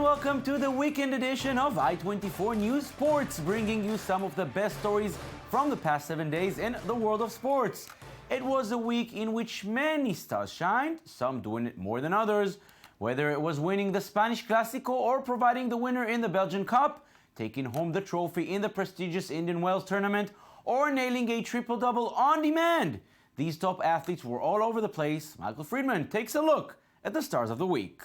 welcome to the weekend edition of I-24 News Sports, bringing you some of the best stories from the past 7 days in the world of sports. It was a week in which many stars shined, some doing it more than others. Whether it was winning the Spanish Clásico or providing the winner in the Belgian Cup, taking home the trophy in the prestigious Indian Wells tournament, or nailing a triple-double on demand, these top athletes were all over the place. Michael Friedman takes a look at the stars of the week.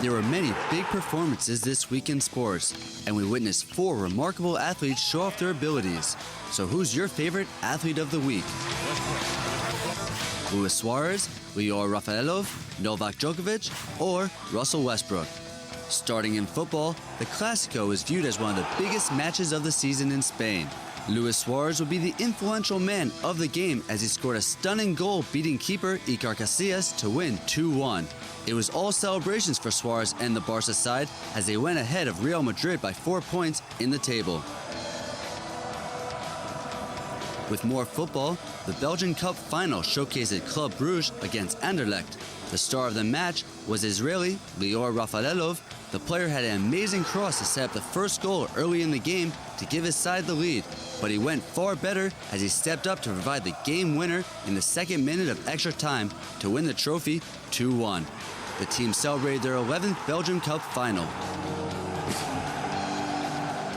There were many big performances this week in sports, and we witnessed 4 remarkable athletes show off their abilities. So who's your favorite athlete of the week? Luis Suarez, Lior Rafaelov, Novak Djokovic, or Russell Westbrook? Starting in football, the Clásico is viewed as one of the biggest matches of the season in Spain. Luis Suarez would be the influential man of the game as he scored a stunning goal beating keeper Iker Casillas to win 2-1. It was all celebrations for Suarez and the Barca side as they went ahead of Real Madrid by 4 points in the table. With more football, the Belgian Cup final showcased Club Brugge against Anderlecht. The star of the match was Israeli Lior Rafaelov. The player had an amazing cross to set up the first goal early in the game to give his side the lead, but he went far better as he stepped up to provide the game winner in the second minute of extra time to win the trophy 2-1. The team celebrated their 11th Belgian Cup final.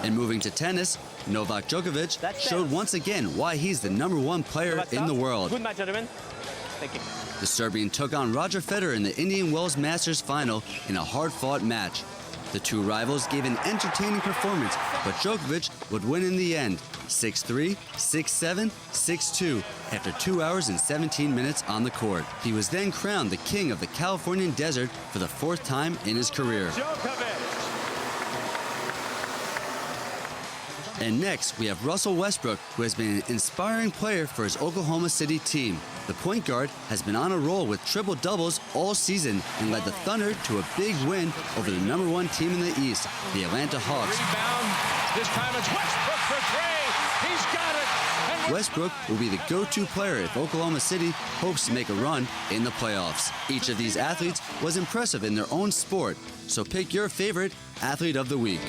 And moving to tennis, Novak Djokovic showed once again why he's the #1 player in the world. Good match, gentlemen. Thank you. The Serbian took on Roger Federer in the Indian Wells Masters final in a hard-fought match. The two rivals gave an entertaining performance, but Djokovic would win in the end, 6-3, 6-7, 6-2, after 2 hours and 17 minutes on the court. He was then crowned the king of the Californian desert for the 4th time in his career. And next, we have Russell Westbrook, who has been an inspiring player for his Oklahoma City team. The point guard has been on a roll with triple-doubles all season and led the Thunder to a big win over the #1 team in the East, the Atlanta Hawks. Rebound. This time it's Westbrook for 3. He's got it. Westbrook will be the go-to player if Oklahoma City hopes to make a run in the playoffs. Each of these athletes was impressive in their own sport, so pick your favorite athlete of the week.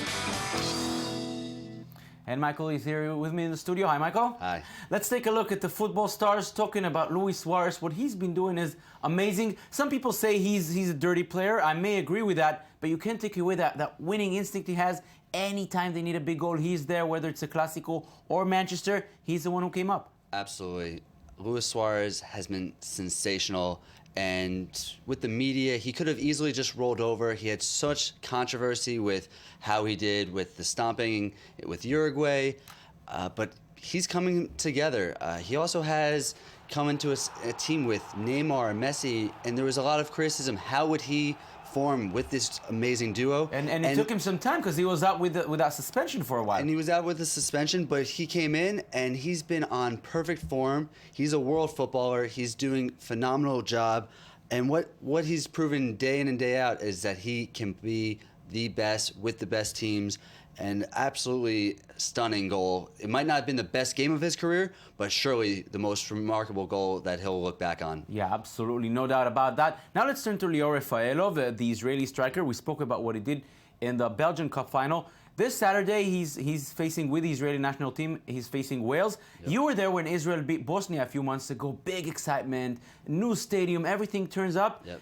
And Michael is here with me in the studio. Hi, Michael. Hi. Let's take a look at the football stars. Talking about Luis Suarez, what he's been doing is amazing. Some people say he's a dirty player. I may agree with that, but you can't take away that winning instinct he has. Anytime they need a big goal, he's there, whether it's a Clásico or Manchester. He's the one who came up. Absolutely. Luis Suarez has been sensational. And with the media, he could have easily just rolled over. He had such controversy with how he did with the stomping with Uruguay, but he's coming together. He also has come into a team with Neymar and Messi, and there was a lot of criticism. How would he form with this amazing duo? And it took him some time because he was out with that suspension for a while. And he was out with the suspension, but he came in and he's been on perfect form. He's a world footballer. He's doing a phenomenal job. And what he's proven day in and day out is that he can be the best with the best teams. And absolutely stunning goal. It might not have been the best game of his career, but surely the most remarkable goal that he'll look back on. Yeah, absolutely. No doubt about that. Now let's turn to Lior Rafaelov, the Israeli striker. We spoke about what he did in the Belgian Cup final. This Saturday, he's facing, with the Israeli national team, he's facing Wales. Yep. You were there when Israel beat Bosnia a few months ago. Big excitement, new stadium, everything turns up. Yep.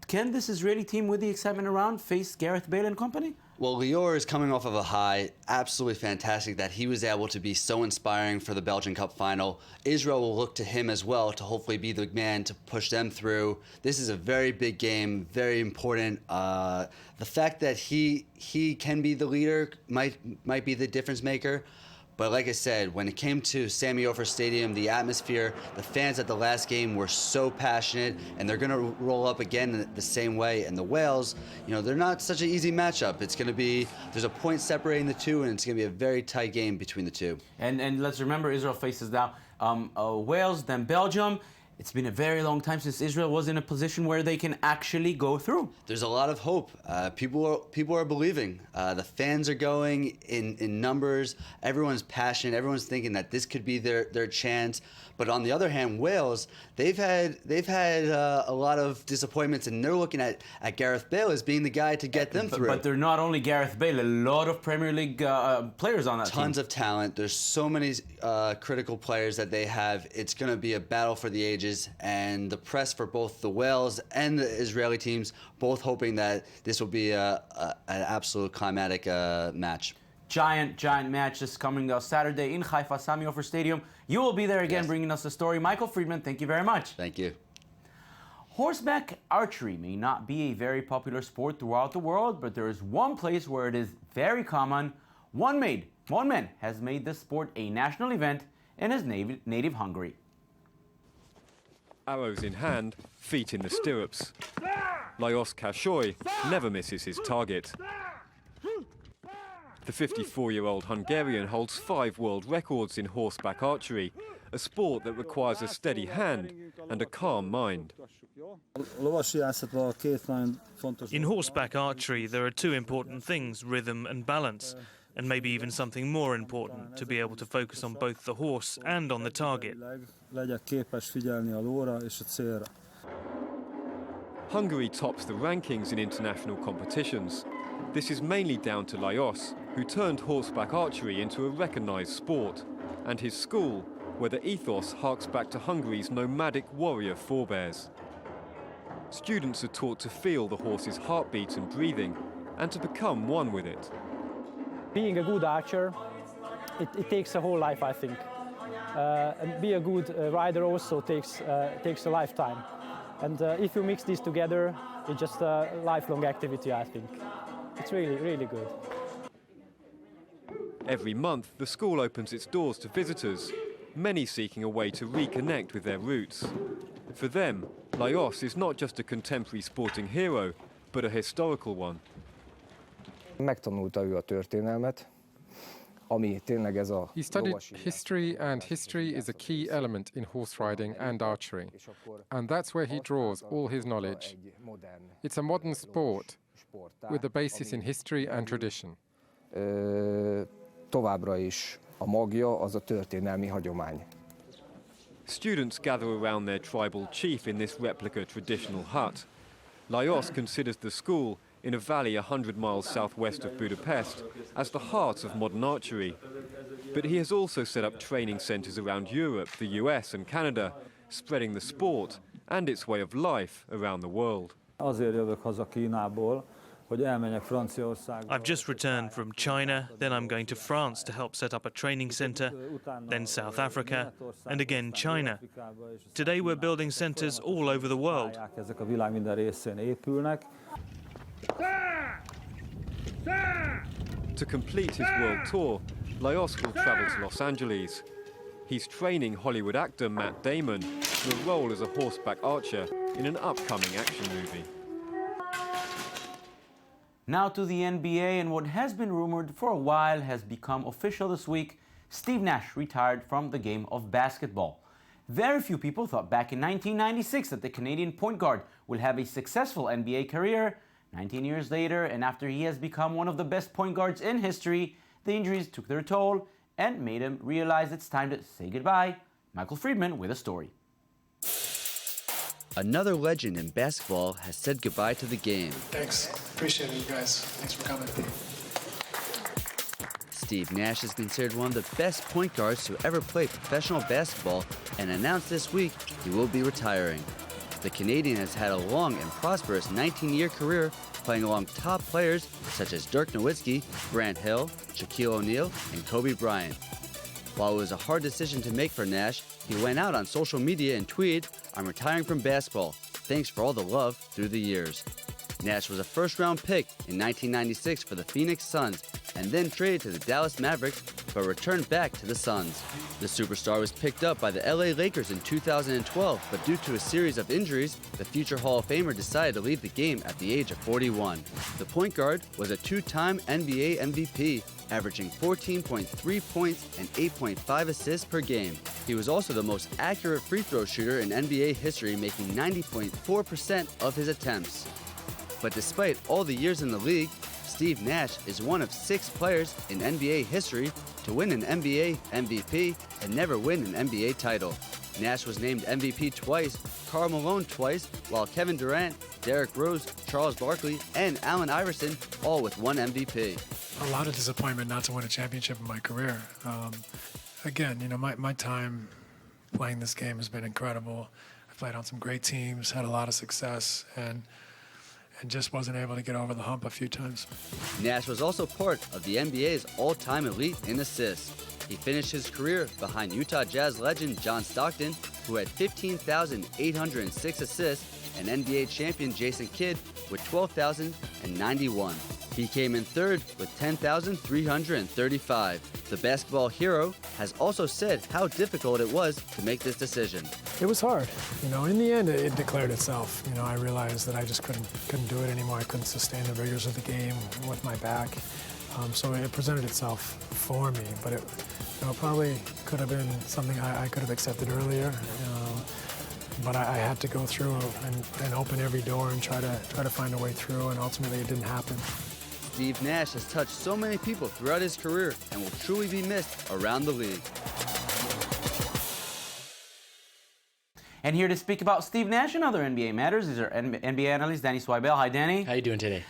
Can this Israeli team, with the excitement around, face Gareth Bale and company? Well, Lior is coming off of a high. Absolutely fantastic that he was able to be so inspiring for the Belgian Cup final. Israel will look to him as well to hopefully be the man to push them through. This is a very big game, very important. The fact that he can be the leader might be the difference maker. But like I said, when it came to Sami Ofer Stadium, the atmosphere, the fans at the last game were so passionate, and they're going to roll up again the same way. And the Wales, they're not such an easy matchup. It's going to be, there's a point separating the two, and it's going to be a very tight game between the two. And let's remember, Israel faces now Wales, then Belgium. It's been a very long time since Israel was in a position where they can actually go through. There's a lot of hope. People are believing. The fans are going in numbers. Everyone's passionate. Everyone's thinking that this could be their chance. But on the other hand, Wales, they've had a lot of disappointments, and they're looking at Gareth Bale as being the guy to get them through. But they're not only Gareth Bale. A lot of Premier League players on that team. Tons of talent. There's so many critical players that they have. It's going to be a battle for the ages, and the press for both the Wales and the Israeli teams both hoping that this will be an absolute climatic match. Giant match this coming Saturday in Haifa, Sami Ofer Stadium. You will be there again, Yes. bringing us the story. Michael Friedman, thank you very much. Thank you. Horseback archery may not be a very popular sport throughout the world, but there is one place where it is very common. One man has made this sport a national event in his native Hungary. Arrows in hand, feet in the stirrups. Lajos Kásholy never misses his target. The 54-year-old Hungarian holds 5 world records in horseback archery, a sport that requires a steady hand and a calm mind. In horseback archery, there are 2 important things, rhythm and balance, and maybe even something more important, to be able to focus on both the horse and on the target. Hungary tops the rankings in international competitions. This is mainly down to Lajos, who turned horseback archery into a recognised sport, and his school, where the ethos harks back to Hungary's nomadic warrior forebears. Students are taught to feel the horse's heartbeat and breathing, and to become one with it. Being a good archer, it takes a whole life, I think. And be a good rider also takes a lifetime. And if you mix these together, it's just a lifelong activity, I think. It's really, really good. Every month, the school opens its doors to visitors, many seeking a way to reconnect with their roots. For them, Lajos is not just a contemporary sporting hero, but a historical one. Megtanulta ő a történelmet, ami tényleg ez a He studied history, and history is a key element in horse riding and archery. And that's where he draws all his knowledge. It's a modern sport with a basis in history and tradition. Továbbra is a magja az a történelmi hagyomány. Students gather around their tribal chief in this replica traditional hut. Lajos considers the school, in a valley 100 miles southwest of Budapest, as the heart of modern archery. But he has also set up training centres around Europe, the US and Canada, spreading the sport and its way of life around the world. Azért jövök haza Kínából, hogy elmenjek Franciaországba. I've just returned from China, then I'm going to France to help set up a training centre, then South Africa, and again China. Today we're building centres all over the world. Ezek a világ minden részén épülnek. To complete his world tour, Lajos will travel to Los Angeles. He's training Hollywood actor Matt Damon for a role as a horseback archer in an upcoming action movie. Now to the NBA, and what has been rumored for a while has become official this week. Steve Nash retired from the game of basketball. Very few people thought back in 1996 that the Canadian point guard will have a successful NBA career. 19 years later, and after he has become one of the best point guards in history, the injuries took their toll and made him realize it's time to say goodbye. Michael Friedman with a story. Another legend in basketball has said goodbye to the game. Thanks. Appreciate it, you guys. Thanks for coming. Steve Nash is considered one of the best point guards to ever play professional basketball and announced this week he will be retiring. The Canadian has had a long and prosperous 19-year career playing along top players such as Dirk Nowitzki, Grant Hill, Shaquille O'Neal, and Kobe Bryant. While it was a hard decision to make for Nash, he went out on social media and tweeted, "I'm retiring from basketball. Thanks for all the love through the years." Nash was a first-round pick in 1996 for the Phoenix Suns and then traded to the Dallas Mavericks but returned back to the Suns. The superstar was picked up by the LA Lakers in 2012, but due to a series of injuries, the future Hall of Famer decided to leave the game at the age of 41. The point guard was a two-time NBA MVP, averaging 14.3 points and 8.5 assists per game. He was also the most accurate free throw shooter in NBA history, making 90.4% of his attempts. But despite all the years in the league, Steve Nash is one of 6 players in NBA history to win an NBA MVP and never win an NBA title. Nash was named MVP twice, Karl Malone twice, while Kevin Durant, Derrick Rose, Charles Barkley, and Allen Iverson all with 1 MVP. A lot of disappointment not to win a championship in my career. Again, you know, my time playing this game has been incredible. I played on some great teams, had a lot of success, and just wasn't able to get over the hump a few times. Nash was also part of the NBA's all-time elite in assists. He finished his career behind Utah Jazz legend John Stockton, who had 15,806 assists, and NBA champion Jason Kidd with 12,091. He came in third with 10,335. The basketball hero has also said how difficult it was to make this decision. It was hard. You know, in the end, it declared itself. You know, I realized that I just couldn't do it anymore. I couldn't sustain the rigors of the game with my back. So it presented itself for me, but it probably could have been something I could have accepted earlier. But I had to go through and open every door and try to find a way through, and ultimately it didn't happen. Steve Nash has touched so many people throughout his career and will truly be missed around the league. And here to speak about Steve Nash and other NBA matters is our NBA analyst, Danny Swibel. Hi, Danny. How you doing today?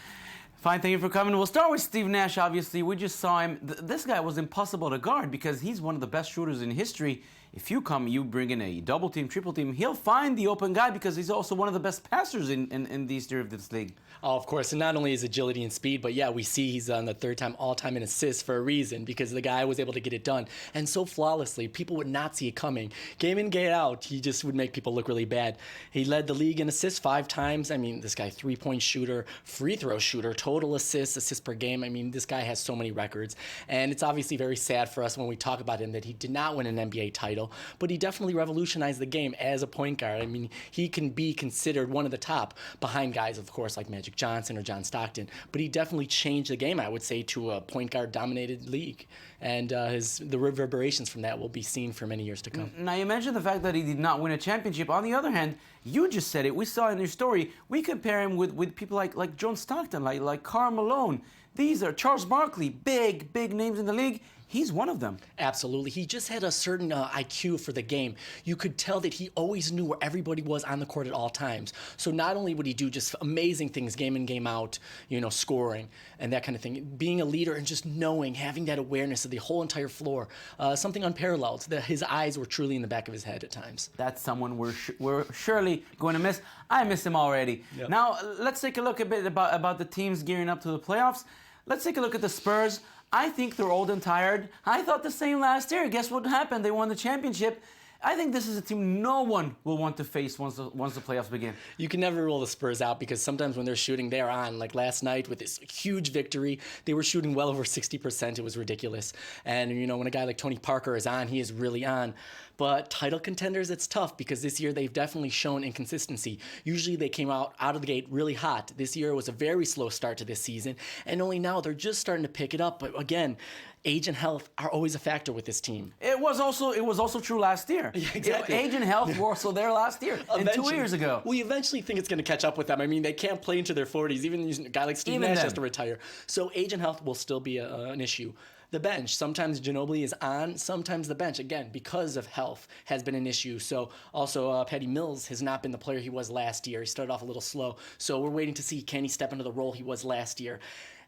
Fine, thank you for coming. We'll start with Steve Nash, obviously. We just saw him. This guy was impossible to guard because he's one of the best shooters in history. If you bring in a double team, triple team, he'll find the open guy because he's also one of the best passers in the history of this league. Oh, of course, and not only his agility and speed, but yeah, we see he's on the third-time all-time in assists for a reason because the guy was able to get it done and so flawlessly. People would not see it coming. Game in, game out, he just would make people look really bad. He led the league in assists 5 times. I mean, this guy, three-point shooter, free throw shooter, total assists per game. I mean, this guy has so many records, and it's obviously very sad for us when we talk about him that he did not win an NBA title, but he definitely revolutionized the game as a point guard. I mean, he can be considered one of the top behind guys, of course, like Magic Johnson or John Stockton, but he definitely changed the game, I would say, to a point guard dominated league, and the reverberations from that will be seen for many years to come. Now, you mentioned the fact that he did not win a championship. On the other hand, you just said it. We saw in your story. We compare him with people like John Stockton, like Karl Malone. These are Charles Barkley, big names in the league. He's one of them. Absolutely. He just had a certain IQ for the game. You could tell that he always knew where everybody was on the court at all times. So not only would he do just amazing things game in, game out, you know, scoring and that kind of thing, being a leader and just knowing, having that awareness of the whole entire floor, something unparalleled. His eyes were truly in the back of his head at times. That's someone we're surely going to miss. I miss him already. Yep. Now, let's take a look a bit about the teams gearing up to the playoffs. Let's take a look at the Spurs. I think they're old and tired. I thought the same last year. Guess what happened? They won the championship. I think this is a team no one will want to face once the playoffs begin. You can never rule the Spurs out because sometimes when they're shooting, they're on. Like last night with this huge victory, they were shooting well over 60%. It was ridiculous. And, you know, when a guy like Tony Parker is on, he is really on. But title contenders, it's tough because this year they've definitely shown inconsistency. Usually they came out of the gate really hot. This year was a very slow start to this season, and only now they're just starting to pick it up. But again, age and health are always a factor with this team. It was also true last year. Yeah, exactly. Age and health were also there last year and 2 years ago. We eventually think it's going to catch up with them. I mean, they can't play into their 40s. Even a guy like Steve Nash has to retire. So age and health will still be an issue. The bench, sometimes Ginobili is on, sometimes the bench, again, because of health, has been an issue. So also Patty Mills has not been the player he was last year. He started off a little slow. So we're waiting to see, can he step into the role he was last year?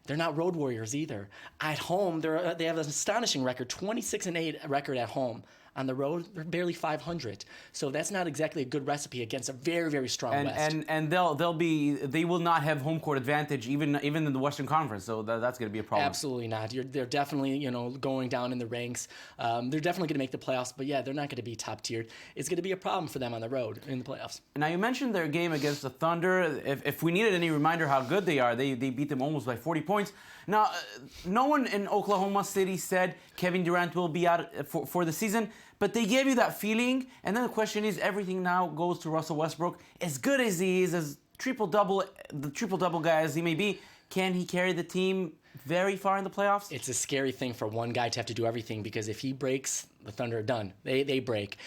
They're not road warriors either. At home, they have an astonishing record, 26-8 record at home. On the road, they're barely 500. So that's not exactly a good recipe against a very, very strong West. And they will not have home court advantage even in the Western Conference. So that's going to be a problem. Absolutely not. They're definitely going down in the ranks. They're definitely going to make the playoffs, but yeah, they're not going to be top tiered. It's going to be a problem for them on the road in the playoffs. Now you mentioned their game against the Thunder. If we needed any reminder how good they are, they beat them almost by 40 points. Now, no one in Oklahoma City said Kevin Durant will be out for the season, but they gave you that feeling. And then the question is, everything now goes to Russell Westbrook. As good as he is, as the triple-double guy as he may be, can he carry the team very far in the playoffs? It's a scary thing for one guy to have to do everything, because if he breaks, the Thunder are done. They break.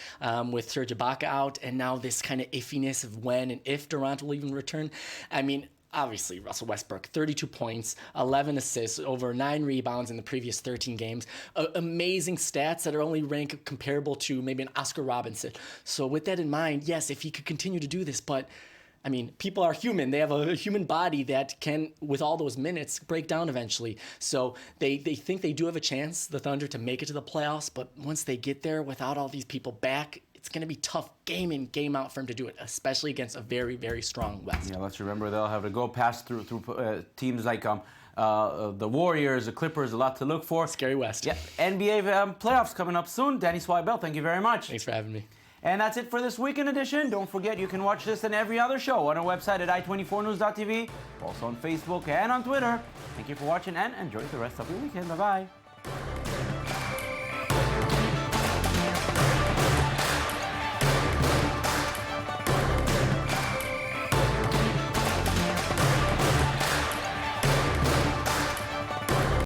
With Serge Ibaka out, and now this kind of iffiness of when and if Durant will even return. I mean, obviously, Russell Westbrook, 32 points, 11 assists, over 9 rebounds in the previous 13 games. Amazing stats that are only ranked comparable to maybe an Oscar Robinson. So with that in mind, yes, if he could continue to do this, but I mean, people are human. They have a human body that can, with all those minutes, break down eventually. So they think they do have a chance, the Thunder, to make it to the playoffs. But once they get there without all these people back, it's going to be tough game in, game out for him to do it, especially against a very, very strong West. Yeah, let's remember they'll have to go past through teams like the Warriors, the Clippers, a lot to look for. Scary West. Yeah, NBA playoffs coming up soon. Danny Swibel, thank you very much. Thanks for having me. And that's it for this weekend edition. Don't forget, you can watch this and every other show on our website at i24news.tv, also on Facebook and on Twitter. Thank you for watching and enjoy the rest of your weekend. Bye-bye.